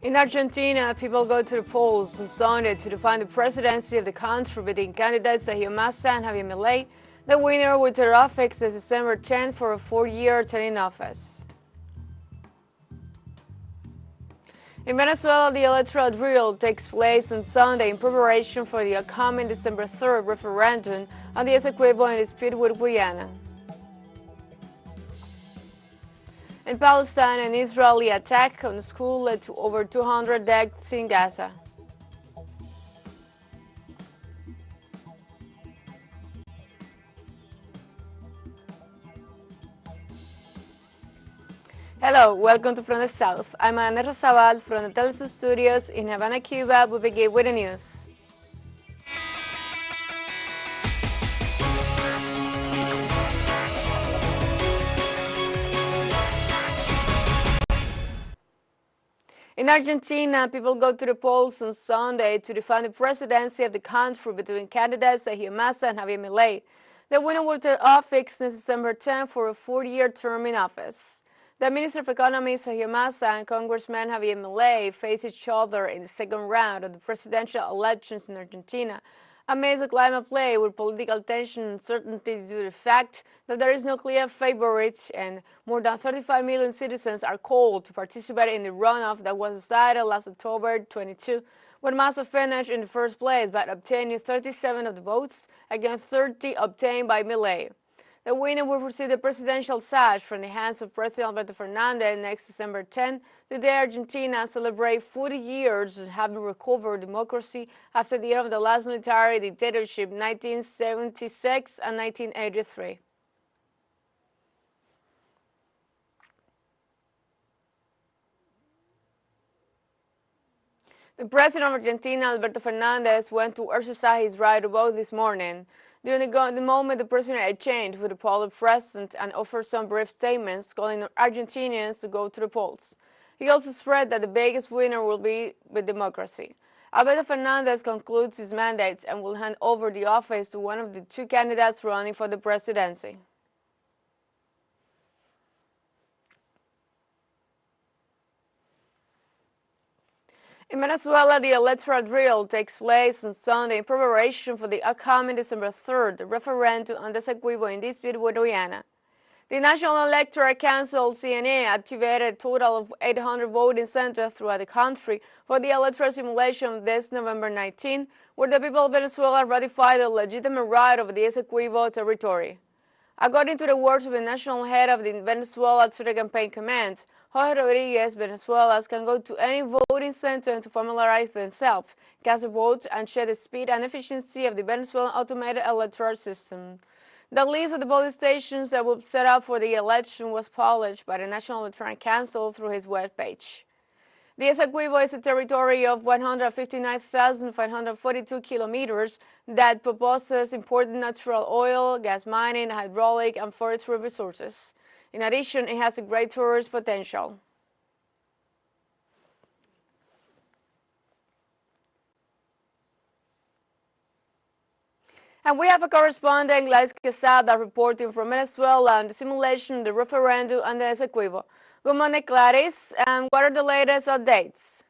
In Argentina, people go to the polls on Sunday to define the presidency of the country between candidates Sergio Massa and Javier Milei. The winner will take office is December 10 for a 4-year term in office. In Venezuela, the electoral drill takes place on Sunday in preparation for the upcoming December 3rd referendum on the Essequibo and dispute with Guyana. In Palestine, an Israeli attack on a school led to over 200 deaths in Gaza. Hello, welcome to From the South. I'm Ana Rosabal from the TeleSUR studios in Havana, Cuba. We begin with the news. In Argentina, people go to the polls on Sunday to define the presidency of the country between candidates Sergio Massa and Javier Milei. The winner will take office on December 10 for a 4-year term in office. The Minister of Economy, Sergio Massa, and Congressman Javier Milei face each other in the second round of the presidential elections in Argentina, amidst a climate play with political tension and uncertainty due to the fact that there is no clear favorite and more than 35 million citizens are called to participate in the runoff that was decided last October 22, when Massa finished in the first place by obtaining 37 of the votes against 30 obtained by Milei. The winner will receive the presidential sash from the hands of President Alberto Fernandez next December 10, the day Argentina celebrates 40 years of having recovered democracy after the end of the last military dictatorship in 1976 and 1983. The President of Argentina, Alberto Fernandez, went to exercise his right to vote this morning. During the moment, the president exchanged with the Polish president and offered some brief statements calling on Argentinians to go to the polls. He also spread that the biggest winner will be with democracy. Alberto Fernandez concludes his mandate and will hand over the office to one of the two candidates running for the presidency. In Venezuela, the electoral drill takes place on Sunday in preparation for the upcoming December 3rd referendum on the Essequibo in dispute with Guyana. The National Electoral Council, CNE, activated a total of 800 voting centers throughout the country for the electoral simulation this November 19, where the people of Venezuela ratified the legitimate right of the Essequibo territory. According to the words of the national head of the Venezuela Twitter Campaign Command, Jorge Rodriguez, Venezuelans can go to any voting center to familiarize themselves, cast a vote, and check the speed and efficiency of the Venezuelan automated electoral system. The list of the voting stations that will set up for the election was published by the National Electoral Council through his webpage. The Essequibo is a territory of 159,542 kilometers that possesses important natural oil, gas mining, hydraulic, and forestry resources. In addition, it has a great tourist potential. And we have a correspondent, Gladys Quesada, reporting from Venezuela on the simulation of the referendum on the Essequibo. Good morning, Gladys. And what are the latest updates?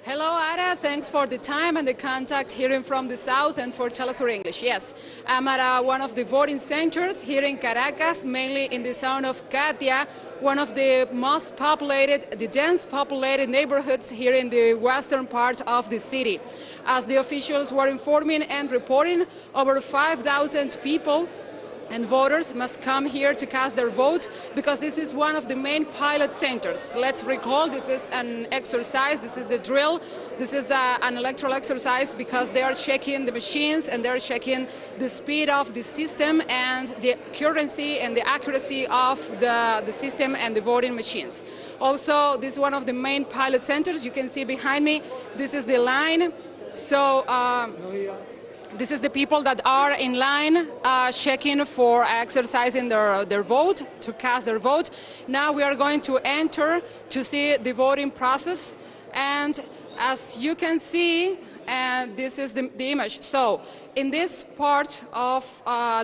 Hello, Ara. Thanks for the time and the contact hearing from the South and for TeleSUR English. Yes, I'm at one of the voting centers here in Caracas, mainly in the town of Catia, one of the most populated, the dense populated neighborhoods here in the western part of the city. As the officials were informing and reporting, over 5,000 people and voters must come here to cast their vote because this is one of the main pilot centers. Let's recall, this is an exercise, this is the drill, this is an electoral exercise because they are checking the machines and they're checking the speed of the system and the accuracy and the accuracy of the system and the voting machines. Also, this is one of the main pilot centers. You can see behind me, this is the line. So, this is the people that are in line checking for exercising their vote, to cast their vote. Now we are going to enter to see the voting process. And as you can see, and this is the image. So in this part of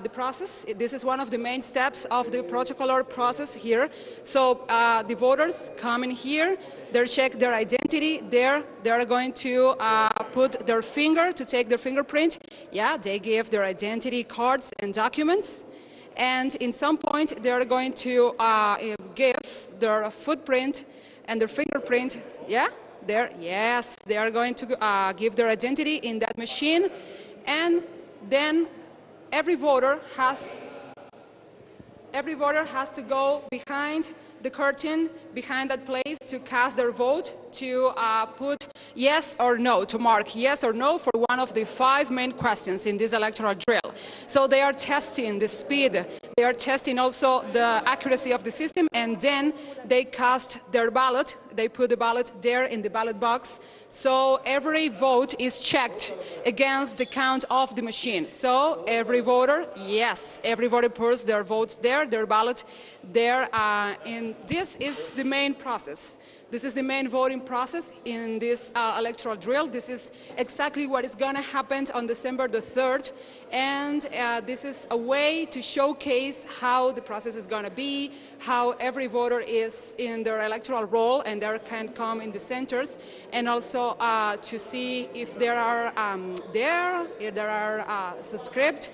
the process, this is one of the main steps of the protocolar process here. So the voters come in here, they check their identity there, they're going to put their finger to take their fingerprint. Yeah, they give their identity cards and documents. And in some point, they're going to give their footprint and their fingerprint. Yeah, there. Yes, they are going to give their identity in that machine, and then every voter has to go behind the curtain, behind that place, to cast their vote, to put yes or no, to mark yes or no for one of the 5 main questions in this electoral drill. So they are testing the speed, they are testing also the accuracy of the system, and then they cast their ballot, they put the ballot there in the ballot box. So every vote is checked against the count of the machine. So every voter, yes, every voter puts their votes there, their ballot there, and this is the main process. This is the main voting process in this electoral drill. This is exactly what is going to happen on December the 3rd. And this is a way to showcase how the process is going to be, how every voter is in their electoral role and they can come in the centers, and also to see if there are subscribed.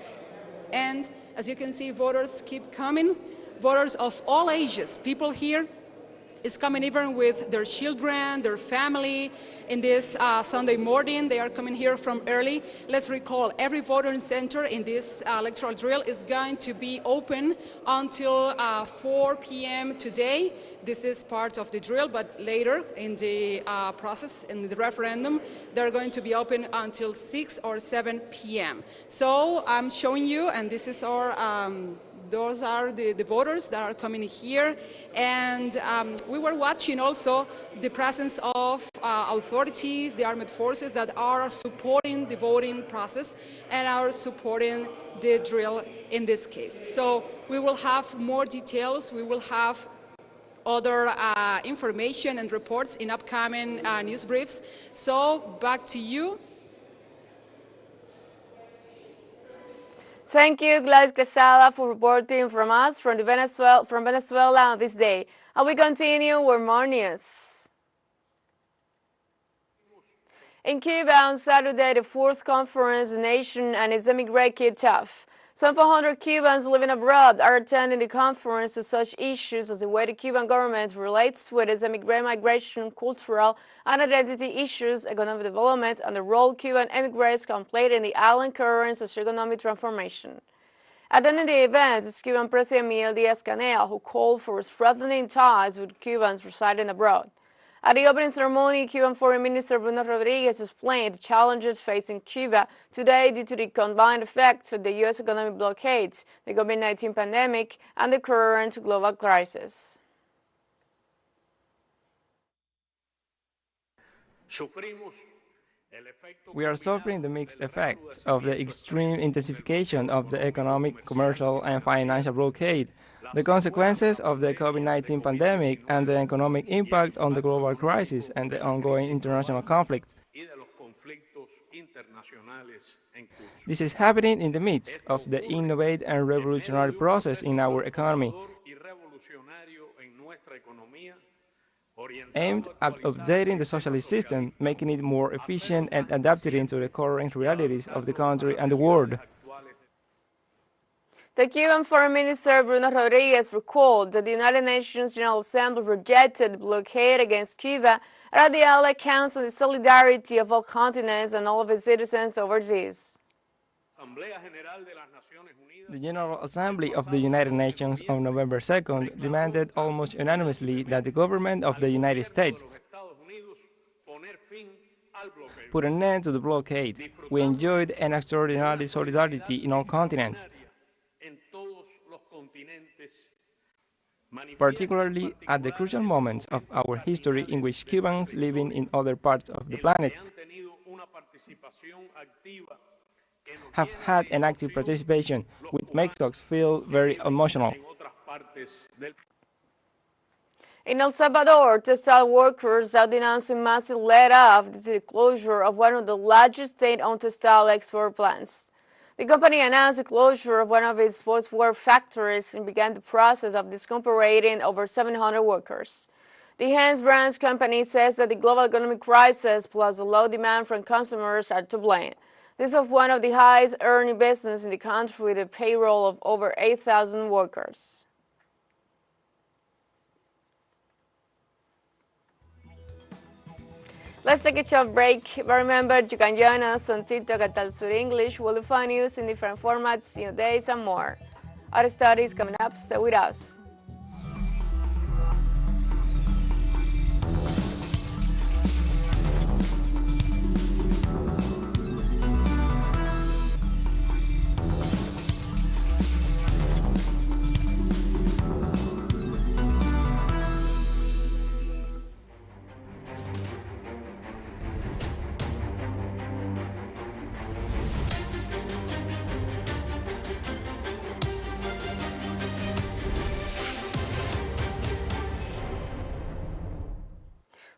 And as you can see, voters keep coming. Voters of all ages, people here is coming even with their children, their family. In this Sunday morning, they are coming here from early. Let's recall, every voting center in this electoral drill is going to be open until 4 p.m. today. This is part of the drill, but later in the process, in the referendum, they're going to be open until 6 or 7 p.m. So I'm showing you, and this is our those are the voters that are coming here, and we were watching also the presence of authorities, the armed forces that are supporting the voting process and are supporting the drill in this case. So we will have more details, we will have other information and reports in upcoming news briefs. So back to you. Thank you, Gladys Quesada, for reporting from us from Venezuela on this day. And we continue with more news. In Cuba on Saturday, the 4th Conference of the Nation and its immigrant kicked off. Some 400 Cubans living abroad are attending the conference to such issues as the way the Cuban government relates with its immigrant migration, cultural and identity issues, economic development, and the role Cuban immigrants can play in the island current socioeconomic transformation. Attending the event is Cuban President Miguel Díaz-Canel, who called for strengthening ties with Cubans residing abroad. At the opening ceremony, Cuban Foreign Minister Bruno Rodriguez explained the challenges facing Cuba today due to the combined effects of the U.S. economic blockade, the COVID-19 pandemic, and the current global crisis. We are suffering the mixed effect of the extreme intensification of the economic, commercial, and financial blockade, the consequences of the COVID-19 pandemic, and the economic impact on the global crisis and the ongoing international conflict. This is happening in the midst of the innovative and revolutionary process in our economy, aimed at updating the socialist system, making it more efficient and adapting to the current realities of the country and the world. The Cuban Foreign Minister Bruno Rodriguez recalled that the United Nations General Assembly rejected the blockade against Cuba and that the ally counts on the solidarity of all continents and all of its citizens overseas. The General Assembly of the United Nations on November 2nd demanded almost unanimously that the government of the United States put an end to the blockade. We enjoyed an extraordinary solidarity in all continents, particularly at the crucial moments of our history in which Cubans living in other parts of the planet have had an active participation, which makes us feel very emotional. In El Salvador, textile workers are denouncing massive layoff due to the closure of one of the largest state-owned textile export plants. The company announced the closure of one of its sportswear factories and began the process of discomparating over 700 workers. The Hans Brands company says that the global economic crisis plus the low demand from consumers are to blame. This is one of the highest earning businesses in the country with a payroll of over 8,000 workers. Let's take a short break, but remember you can join us on TikTok at TeleSUR English. We'll find news in different formats, new days, and more. Our studies coming up, stay with us.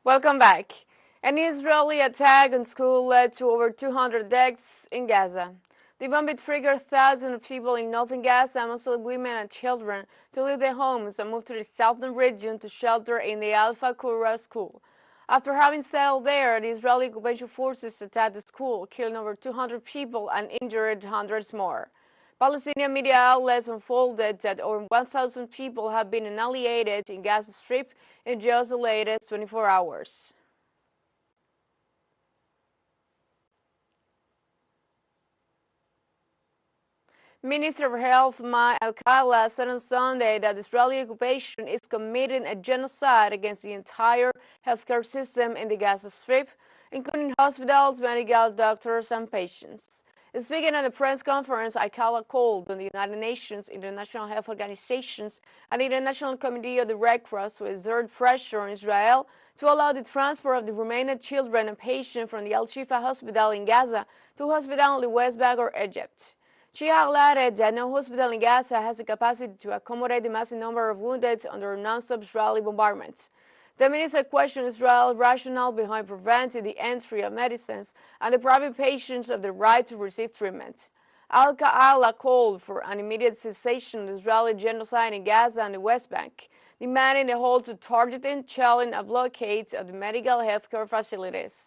Welcome back. An Israeli attack on school led to over 200 deaths in Gaza. The bombing triggered thousands of people in northern Gaza, mostly women and children, to leave their homes and move to the southern region to shelter in the Al-Fakhura school. After having settled there, the Israeli occupation forces attacked the school, killing over 200 people and injured hundreds more. Palestinian media outlets unfolded that over 1,000 people have been annihilated in Gaza Strip in just the latest 24 hours. Minister of Health Al-Fakhura said on Sunday that the Israeli occupation is committing a genocide against the entire healthcare system in the Gaza Strip, including hospitals, medical doctors, and patients. Speaking at a press conference, Al-Fakhura called on the United Nations, international health organizations, and the International Committee of the Red Cross to exert pressure on Israel to allow the transfer of the remaining children and patients from the Al-Shifa hospital in Gaza to a hospital in the West Bank or Egypt. She highlighted that no hospital in Gaza has the capacity to accommodate the massive number of wounded under non-stop Israeli bombardment. The minister questioned Israel's rationale behind preventing the entry of medicines and depriving patients of the right to receive treatment. Al-Fakhura called for an immediate cessation of Israeli genocide in Gaza and the West Bank, demanding a halt to targeting, shelling, and blockades of the medical healthcare facilities.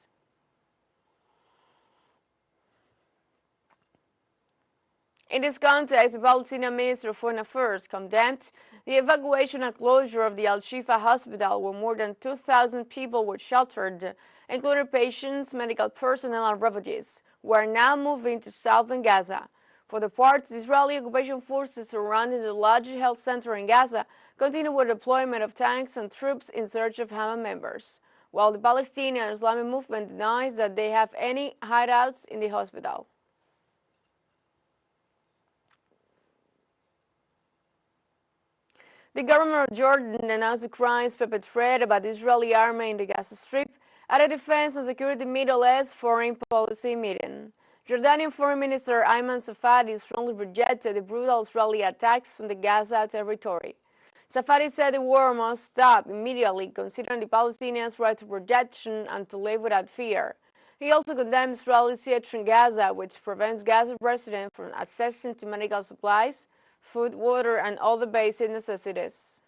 In this context, the Palestinian Minister of Foreign Affairs condemned the evacuation and closure of the Al-Shifa hospital, where more than 2,000 people were sheltered, including patients, medical personnel, and refugees, who are now moving to southern Gaza. For the part, the Israeli occupation forces surrounding the largest health center in Gaza continue with deployment of tanks and troops in search of Hamas members, while the Palestinian Islamic movement denies that they have any hideouts in the hospital. The government of Jordan announced the crimes perpetrated by the Israeli army in the Gaza Strip at a Defense and Security Middle East foreign policy meeting. Jordanian Foreign Minister Ayman Safadi strongly rejected the brutal Israeli attacks on the Gaza territory. Safadi said the war must stop immediately, considering the Palestinians' right to protection and to live without fear. He also condemned Israeli siege in Gaza, which prevents Gaza residents from accessing to medical supplies, food, water, and other basic necessities.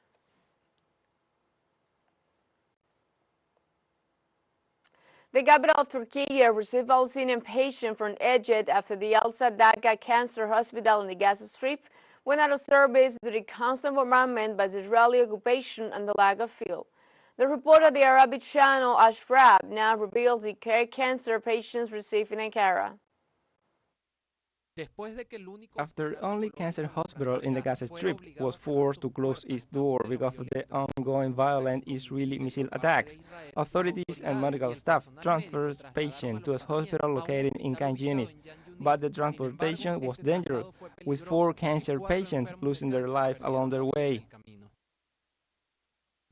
The capital of Turkey received Palestinian patients from Egypt after the Al-Sadaka Cancer Hospital in the Gaza Strip went out of service due to the constant bombardment by the Israeli occupation and the lack of fuel. The report of the Arabic channel Ashraf now reveals the care cancer patients received in Ankara. After the only cancer hospital in the Gaza Strip was forced to close its door because of the ongoing violent Israeli missile attacks, authorities and medical staff transferred patients to a hospital located in Khan Yunis, but the transportation was dangerous, with 4 cancer patients losing their life along their way.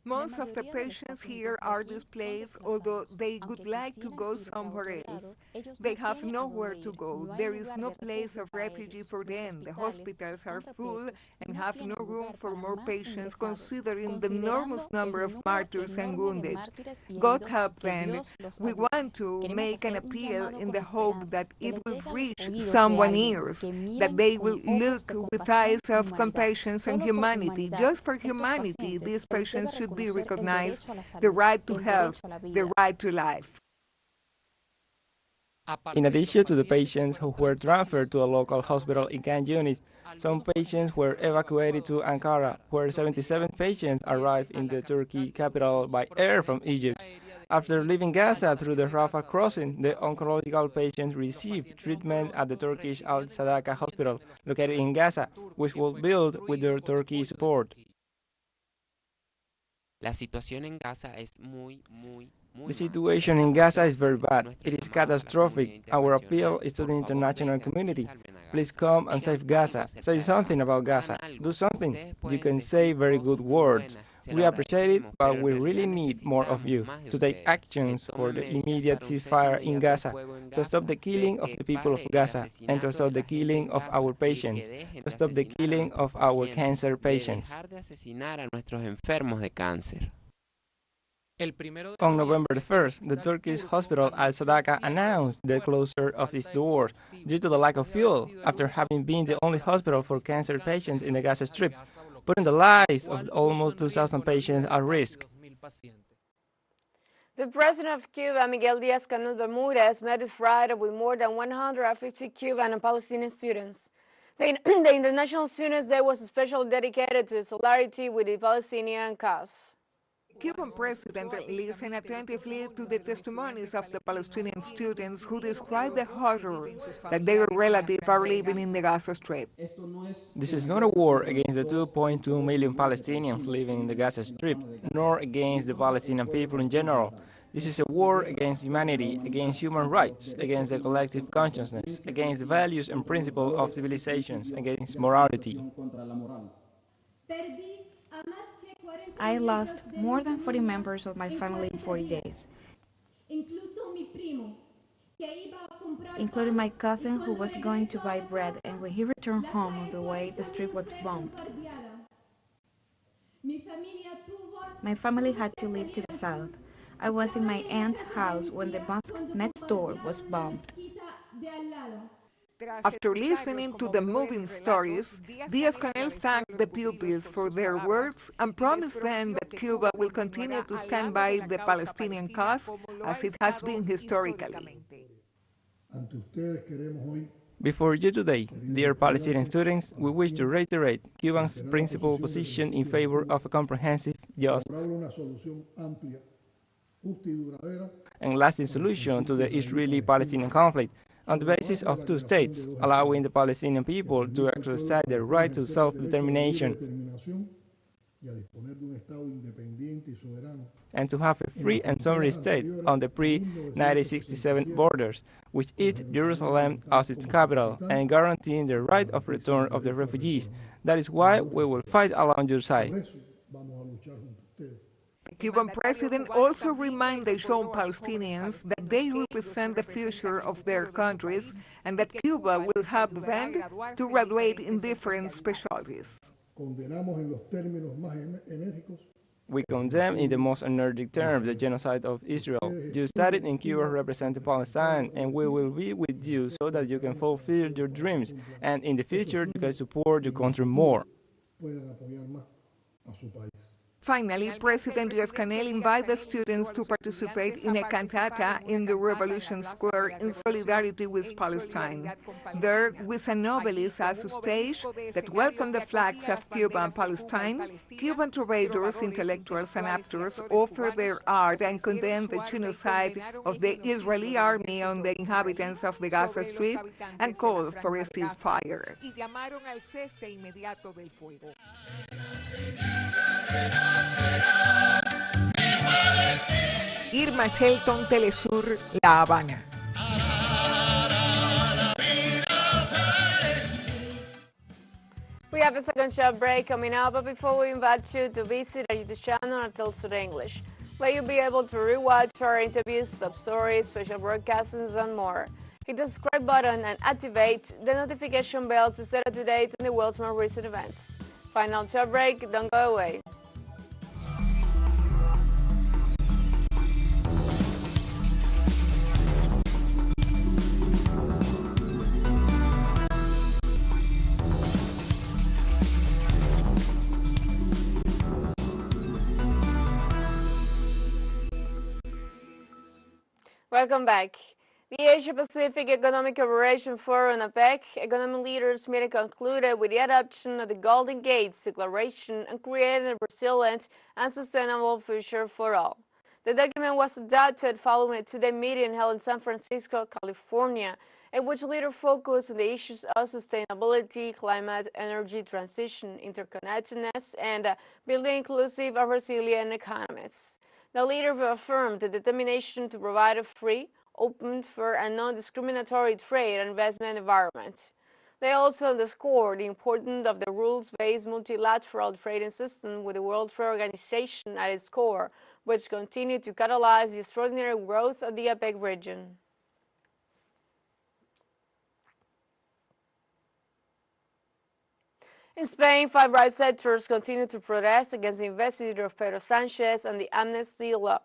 Most of the patients here are displaced, although they would like to go somewhere else. They have nowhere to go. There is no place of refuge for them. The hospitals are full and have no room for more patients, considering the enormous number of martyrs and wounded. God help them. We want to make an appeal in the hope that it will reach someone's ears, that they will look with eyes of compassion and humanity. Just for humanity, these patients should be recognized the right to health, the right to life. In addition to the patients who were transferred to a local hospital in Khan Yunis, some patients were evacuated to Ankara, where 77 patients arrived in the Turkey capital by air from Egypt. After leaving Gaza through the Rafah crossing, the oncological patients received treatment at the Turkish Al-Sadaka hospital, located in Gaza, which was built with their Turkey support. La situación en Gaza es muy The situation in Gaza is very bad. It is catastrophic. Our appeal is to the international community. Please come and save Gaza. Say something about Gaza. Do something. You can say very good words. We appreciate it, but we really need more of you to take actions for the immediate ceasefire in Gaza, to stop the killing of the people of Gaza, and to stop the killing of our patients, to stop the killing of our cancer patients. On November 1st, the Turkish hospital Al-Sadaka announced the closure of its doors due to the lack of fuel, after having been the only hospital for cancer patients in the Gaza Strip, putting the lives of almost 2,000 patients at risk. The president of Cuba, Miguel Díaz-Canel Bermudez, met Friday with more than 150 Cuban and Palestinian students. The International Students' Day was especially dedicated to solidarity with the Palestinian cause. Cuban president listened attentively to the testimonies of the Palestinian students who describe the horror that their relatives are living in the Gaza Strip. This is not a war against the 2.2 million Palestinians living in the Gaza Strip, nor against the Palestinian people in general. This is a war against humanity, against human rights, against the collective consciousness, against the values and principles of civilizations, against morality. I lost more than 40 members of my family in 40 days, including my cousin who was going to buy bread, and when he returned home on the way, the street was bombed. My family had to leave to the south. I was in my aunt's house when the mosque next door was bombed. After listening to the moving stories, Díaz-Canel thanked the pupils for their words and promised them that Cuba will continue to stand by the Palestinian cause as it has been historically. Before you today, dear Palestinian students, we wish to reiterate Cuba's principled position in favor of a comprehensive, just, and lasting solution to the Israeli-Palestinian conflict, on the basis of two states, allowing the Palestinian people to exercise their right to self-determination and to have a free and sovereign state on the pre-1967 borders, which each Jerusalem as its capital, and guaranteeing the right of return of the refugees. That is why we will fight along your side. The Cuban president also reminded the young Palestinians that they represent the future of their countries and that Cuba will help them to graduate in different specialties. We condemn in the most energetic terms the genocide of Israel. You studied in Cuba representing Palestine, and we will be with you so that you can fulfill your dreams, and in the future you can support your country more. Finally, President Díaz-Canel invited students to participate in a cantata in the Revolution Square in solidarity with Palestine. There, with an obelisk as a stage that welcomed the flags of Cuba and Palestine, Cuban troubadours, intellectuals, and actors offered their art and condemned the genocide of the Israeli army on the inhabitants of the Gaza Strip and called for a ceasefire. Irma Shelton, TeleSUR, La Habana. We We have a second short break coming up, but before we invite you to visit our YouTube channel at TeleSUR English, where you'll be able to rewatch our interviews, sub-stories, special broadcasts, and more. Hit the subscribe button and activate the notification bell to stay up to date on the world's more recent events. Final short break, don't go away. Welcome back. The Asia-Pacific Economic Cooperation Forum, APEC, economic leaders meeting concluded with the adoption of the Golden Gates Declaration and creating a resilient and sustainable future for all. The document was adopted following a two-day meeting held in San Francisco, California, in which leaders focused on the issues of sustainability, climate, energy transition, interconnectedness, and building inclusive and resilient economies. The leaders affirmed the determination to provide a free, open, fair, and non-discriminatory trade and investment environment. They also underscored the importance of the rules-based multilateral trading system with the World Trade Organization at its core, which continued to catalyze the extraordinary growth of the APEC region. In Spain, 5 rights sectors continue to protest against the investiture of Pedro Sanchez and the amnesty law.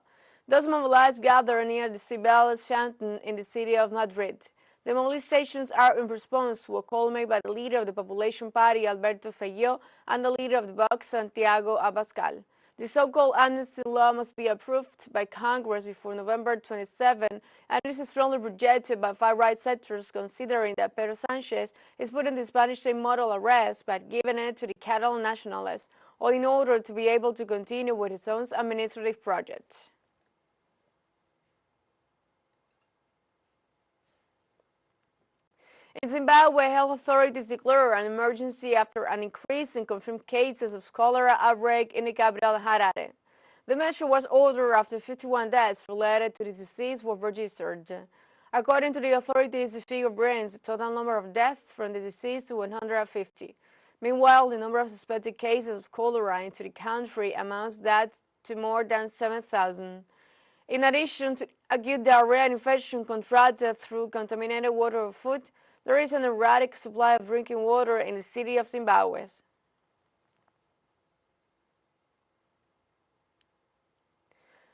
Those mobilized gathered near the Cibeles fountain in the city of Madrid. The mobilizations are in response to a call made by the leader of the Population Party, Alberto Feijóo, and the leader of the Vox, Santiago Abascal. The so-called amnesty law must be approved by Congress before November 27, and this is strongly rejected by 5 rights sectors, considering that Pedro Sanchez is putting the Spanish state model arrest but giving it to the Catalan nationalists, all in order to be able to continue with his own administrative project. In Zimbabwe, health authorities declared an emergency after an increase in confirmed cases of cholera outbreak in the capital, Harare. The measure was ordered after 51 deaths related to the disease were registered. According to the authorities, the figure brings the total number of deaths from the disease to 150. Meanwhile, the number of suspected cases of cholera into the country amounts to more than 7,000. In addition to acute diarrhea infection contracted through contaminated water or food, there is an erratic supply of drinking water in the city of Zimbabwe.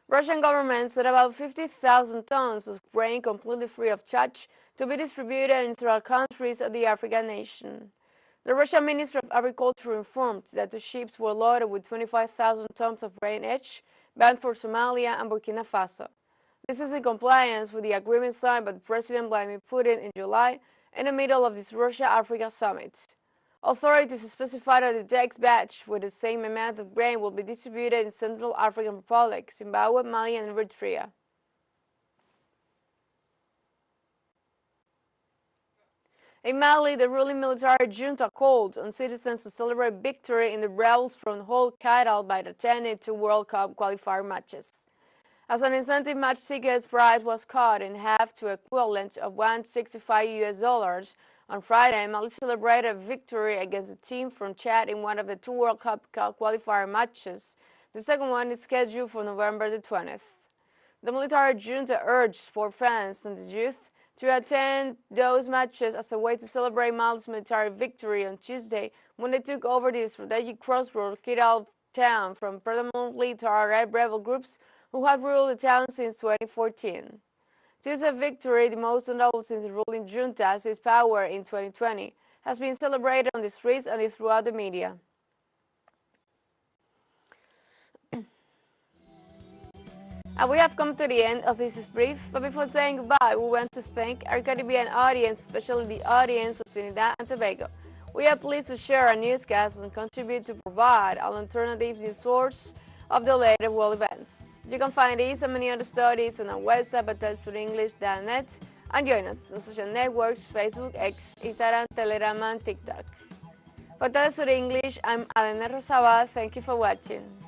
Russian government said about 50,000 tons of grain completely free of charge to be distributed in several countries of the African nation. The Russian Ministry of Agriculture informed that the ships were loaded with 25,000 tons of grain each, bound for Somalia and Burkina Faso. This is in compliance with the agreement signed by President Vladimir Putin in July in the middle of this Russia-Africa summit. Authorities specified that the next batch with the same amount of grain will be distributed in Central African Republic, Zimbabwe, Mali, and Eritrea. In Mali, the ruling military junta called on citizens to celebrate victory in the rebels' stronghold Kidal by attending 2 World Cup qualifier matches. As an incentive, match tickets price was cut in half to equivalent of $165 on Friday. Mali celebrated victory against a team from Chad in one of the 2 World Cup qualifier matches. The second one is scheduled for November the 20th. The military junta urged sport fans and the youth to attend those matches as a way to celebrate Mali's military victory on Tuesday when they took over the strategic crossroad Kidal town from predominantly Tuareg rebel groups who have ruled the town since 2014. Tuesday's victory, the most notable since the ruling junta seized power in 2020, has been celebrated on the streets and throughout the media. And we have come to the end of this brief, but before saying goodbye, we want to thank our Caribbean audience, especially the audience of Trinidad and Tobago. We are pleased to share our newscasts and contribute to provide an alternative news source of the latest world events. You can find these and many other studies on our website at telesurenglish.net and join us on social networks, Facebook, X, Instagram, Telegram, and TikTok. For TeleSUR English, I'm Adena Rosabal. Thank you for watching.